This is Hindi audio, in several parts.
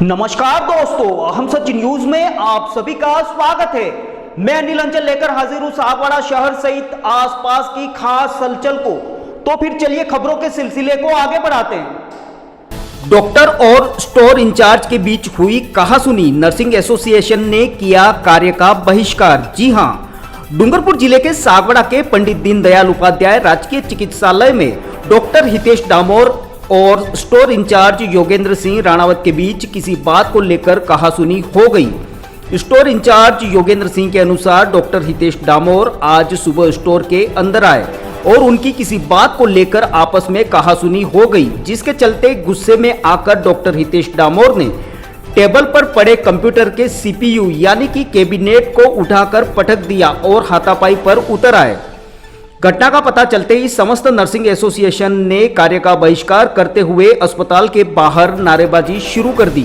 नमस्कार दोस्तों, हम सच न्यूज में आप सभी का स्वागत है। मैं अनिल अंचल लेकर हाजिर हूं सागवाड़ा शहर सहित आसपास की खास हलचल को। तो फिर चलिए खबरों के सिलसिले को आगे बढ़ाते हैं। डॉक्टर और स्टोर इंचार्ज के बीच हुई कहासुनी, नर्सिंग एसोसिएशन ने किया कार्य का बहिष्कार। जी हां, डूंगरपुर जिले के सागवाड़ा के पंडित दीनदयाल उपाध्याय राजकीय चिकित्सालय में डॉक्टर हितेश डामोर और स्टोर इंचार्ज योगेंद्र सिंह राणावत के बीच किसी बात को लेकर कहासुनी हो गई। स्टोर इंचार्ज योगेंद्र सिंह के अनुसार डॉक्टर हितेश डामोर आज सुबह स्टोर के अंदर आए और उनकी किसी बात को लेकर आपस में कहासुनी हो गई, जिसके चलते गुस्से में आकर डॉक्टर हितेश डामोर ने टेबल पर पड़े कंप्यूटर के CPU यानी कि कैबिनेट को उठाकर पटक दिया और हाथापाई पर उतर आए। घटना का पता चलते ही समस्त नर्सिंग एसोसिएशन ने कार्य का बहिष्कार करते हुए अस्पताल के बाहर नारेबाजी शुरू कर दी।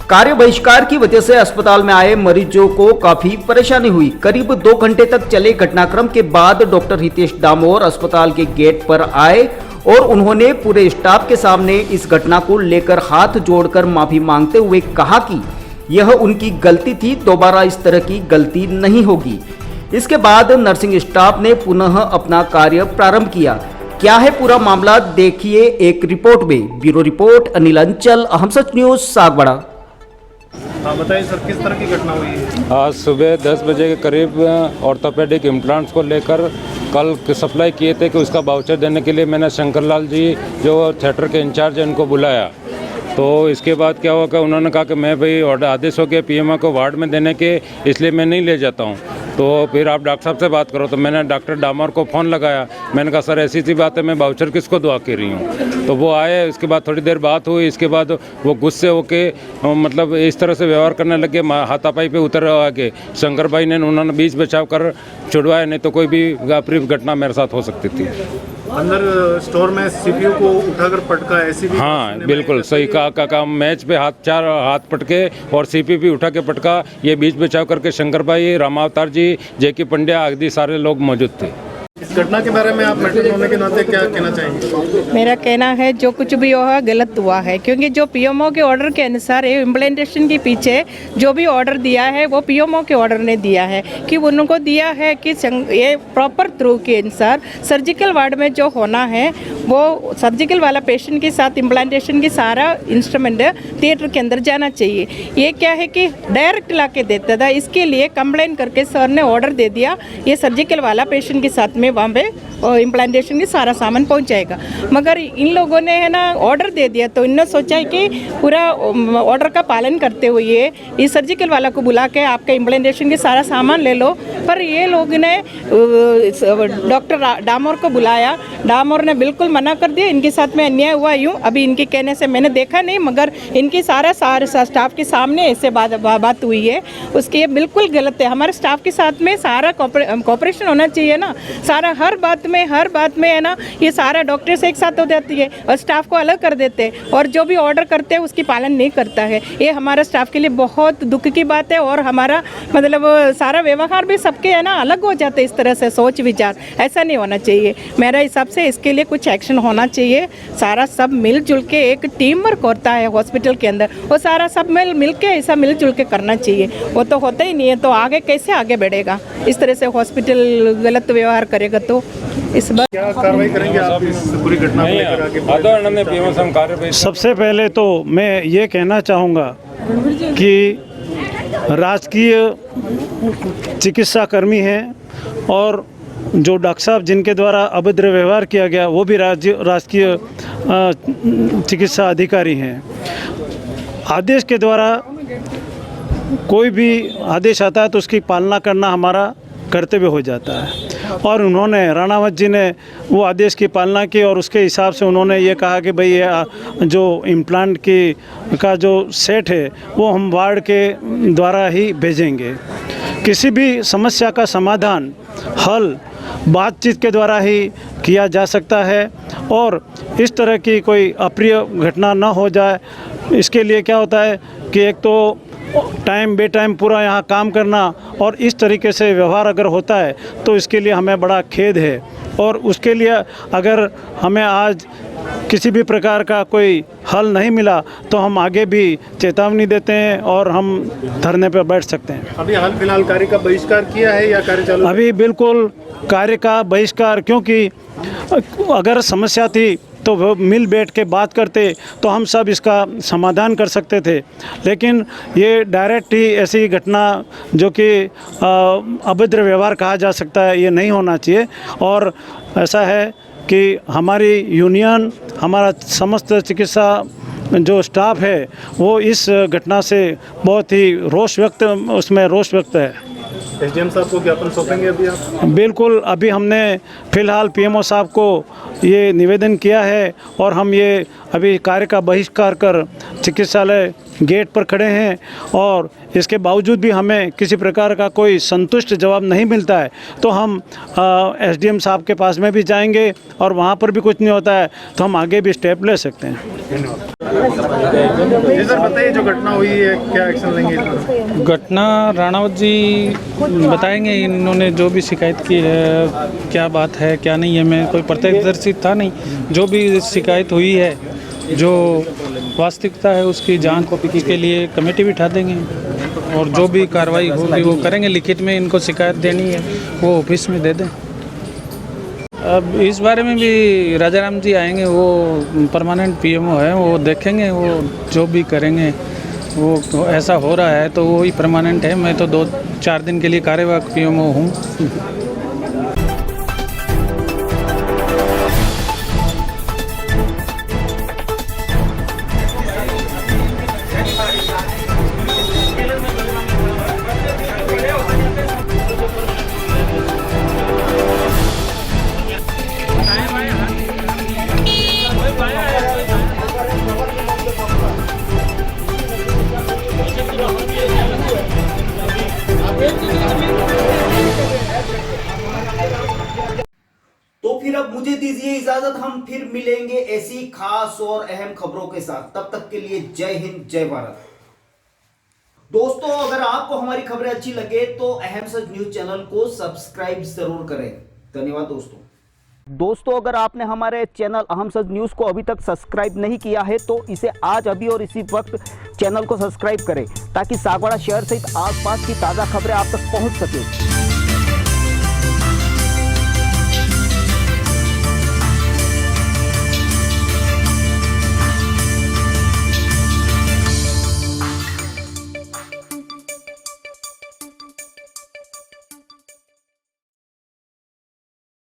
कार्य बहिष्कार की वजह से अस्पताल में आए मरीजों को काफी परेशानी हुई। करीब 2 घंटे तक चले घटनाक्रम के बाद डॉक्टर हितेश डामोर अस्पताल के गेट पर आए और उन्होंने पूरे स्टाफ के सामने इस घटना को लेकर हाथ जोड़कर माफी मांगते हुए कहा कि यह उनकी गलती थी, दोबारा इस तरह की गलती नहीं होगी। इसके बाद नर्सिंग स्टाफ ने पुनः अपना कार्य प्रारंभ किया। क्या है पूरा मामला, देखिए एक रिपोर्ट में। ब्यूरो रिपोर्ट अनिल अंचल, हम सच न्यूज सागवाड़ा। हाँ बताइए सर, किस तरह की घटना हुई है? आज सुबह 10 बजे के करीब ऑर्थोपेडिक इम्प्लांट्स को लेकर कल सप्लाई किए थे कि उसका वाउचर देने के लिए मैंने शंकरलाल जी जो थिएटर के इंचार्ज हैं उनको बुलाया। तो इसके बाद क्या हुआ कि उन्होंने कहा कि मैं भाई ऑर्डर आदेश हो गया PMO को वार्ड में देने के, इसलिए मैं नहीं ले जाता हूँ। तो फिर आप डॉक्टर साहब से बात करो। तो मैंने डॉक्टर डामोर को फ़ोन लगाया। मैंने कहा सर ऐसी सी बात है, मैं वाउचर किसको दुआ के रही हूँ। तो वो आए, उसके बाद थोड़ी देर बात हुई। इसके बाद वो गुस्से होके मतलब इस तरह से व्यवहार करने लगे, हाथापाई पे उतर आके शंकर भाई ने उन्होंने बीच बचाव कर छुड़वाया, नहीं तो कोई भी अप्रिय घटना मेरे साथ हो सकती थी। अंदर स्टोर में CPU को उठाकर पटका, ऐसी भी? हाँ बिल्कुल सही कहा। मैच पे चार हाथ पटके और CPU भी उठा के पटका। ये बीच बचाव करके शंकर भाई, रामावतार जी, जेकी पंड्या आदि सारे लोग मौजूद थे। इस घटना के बारे में आप मेट्रिक होने के नाते क्या कहना चाहेंगे? मेरा कहना है जो कुछ भी हुआ गलत हुआ है, क्योंकि जो PMO के ऑर्डर के अनुसार इम्प्लांटेशन के पीछे जो भी ऑर्डर दिया है वो PMO के ऑर्डर ने दिया है कि उनको दिया है कि ये प्रॉपर थ्रू के अनुसार सर्जिकल वार्ड में जो होना है वो सर्जिकल वाला पेशेंट के साथ इम्प्लांटेशन की सारा इंस्ट्रूमेंट थिएटर के अंदर जाना चाहिए। ये क्या है कि डायरेक्ट ला के देता था, इसके लिए कंप्लेन करके सर ने ऑर्डर दे दिया ये सर्जिकल वाला पेशेंट के साथ में वहाँ पे इम्प्लांटेशन की सारा सामान पहुँच जाएगा। मगर इन लोगों ने है ना ऑर्डर दे दिया, तो इन्होंने सोचा है कि पूरा ऑर्डर का पालन करते हुए ये सर्जिकल वाला को बुला के आपका इम्प्लांटेशन की सारा सामान ले लो। पर ये लोग ने डॉक्टर डामोर को बुलाया, डामोर ने बिल्कुल मना कर दिया। इनके साथ में अन्याय हुआ यूँ, अभी इनके कहने से मैंने देखा नहीं, मगर इनकी सारा स्टाफ के सामने ऐसे बात हुई है, उसकी ये बिल्कुल गलत है। हमारे स्टाफ के साथ में सारा कॉपरेशन होना चाहिए ना, सारा हर बात में है ना, ये सारा डॉक्टर से एक साथ हो जाती है और स्टाफ को अलग कर देते हैं और जो भी ऑर्डर करते हैं उसकी पालन नहीं करता है। ये हमारा स्टाफ के लिए बहुत दुख की बात है और हमारा मतलब सारा व्यवहार भी सबके है ना अलग हो जाते हैं। इस तरह से सोच विचार ऐसा नहीं होना चाहिए। मेरा हिसाब से इसके लिए कुछ एक्शन होना चाहिए। सारा सब मिलजुल के एक टीम वर्क होता है हॉस्पिटल के अंदर, वो सारा सब मिल के ऐसा मिलजुल के करना चाहिए। वो तो होता ही नहीं है, तो आगे कैसे आगे बढ़ेगा? इस तरह से हॉस्पिटल गलत व्यवहार करेगा तो इस बार क्या कार्रवाई करेंगे आप इस पूरी घटना को लेकर आगे? सबसे पहले तो मैं ये कहना चाहूँगा कि राजकीय चिकित्सा कर्मी हैं और जो डॉक्टर साहब जिनके द्वारा अभद्र व्यवहार किया गया वो भी राजकीय चिकित्सा अधिकारी हैं। आदेश के द्वारा कोई भी आदेश आता है तो उसकी पालना करना हमारा कर्तव्य हो जाता है। और उन्होंने राणावत जी ने वो आदेश की पालना की और उसके हिसाब से उन्होंने ये कहा कि भाई ये जो इम्प्लांट का जो सेट है वो हम वार्ड के द्वारा ही भेजेंगे। किसी भी समस्या का समाधान हल बातचीत के द्वारा ही किया जा सकता है और इस तरह की कोई अप्रिय घटना न हो जाए, इसके लिए क्या होता है कि एक तो टाइम बे टाइम पूरा यहाँ काम करना और इस तरीके से व्यवहार अगर होता है तो इसके लिए हमें बड़ा खेद है और उसके लिए अगर हमें आज किसी भी प्रकार का कोई हल नहीं मिला तो हम आगे भी चेतावनी देते हैं और हम धरने पर बैठ सकते हैं। अभी हाल फिलहाल कार्य का बहिष्कार किया है या कार्य चालू? अभी बिल्कुल कार्य का बहिष्कार, क्योंकि अगर समस्या थी तो वो मिल बैठ के बात करते तो हम सब इसका समाधान कर सकते थे, लेकिन ये डायरेक्ट ही ऐसी घटना जो कि अभद्र व्यवहार कहा जा सकता है ये नहीं होना चाहिए। और ऐसा है कि हमारी यूनियन, हमारा समस्त चिकित्सा जो स्टाफ है वो इस घटना से बहुत ही रोष व्यक्त है। एसडीएम साहब को ज्ञापन सौंपेंगे अभी आप? बिल्कुल, अभी हमने फिलहाल पीएमओ साहब को ये निवेदन किया है और हम ये अभी कार्य का बहिष्कार कर चिकित्सालय गेट पर खड़े हैं और इसके बावजूद भी हमें किसी प्रकार का कोई संतुष्ट जवाब नहीं मिलता है तो हम एसडीएम साहब के पास में भी जाएंगे और वहाँ पर भी कुछ नहीं होता है तो हम आगे भी स्टेप ले सकते हैं। जी सर, बताइए जो घटना हुई है क्या एक्शन लेंगे? घटना राणावत जी बताएंगे, इन्होंने जो भी शिकायत की है क्या बात है क्या नहीं है, मैं कोई प्रत्यक्षदर्शी था नहीं। जो भी शिकायत हुई है, जो वास्तविकता है उसकी जांच के लिए कमेटी बिठा देंगे और जो भी कार्रवाई होगी वो करेंगे। लिखित में इनको शिकायत देनी है वो ऑफिस में दे दें। अब इस बारे में भी राजाराम जी आएंगे, वो परमानेंट पीएमओ है, वो देखेंगे, वो जो भी करेंगे वो ऐसा हो रहा है तो वो ही परमानेंट है। मैं तो 2-4 दिन के लिए कार्यवाहक पीएमओ हूँ। तो फिर अब मुझे दीजिए इजाजत, हम फिर मिलेंगे ऐसी खास और अहम खबरों के साथ। तब तक के लिए जय हिंद, जय भारत। दोस्तों, अगर आपको हमारी खबरें अच्छी लगे तो अहम सच न्यूज चैनल को सब्सक्राइब जरूर करें। धन्यवाद दोस्तों, अगर आपने हमारे चैनल अहम सच न्यूज को अभी तक सब्सक्राइब नहीं किया है तो इसे आज अभी और इसी वक्त चैनल को सब्सक्राइब करें ताकि सागवाड़ा शहर सहित आसपास की ताजा खबरें आप तक पहुंच सके।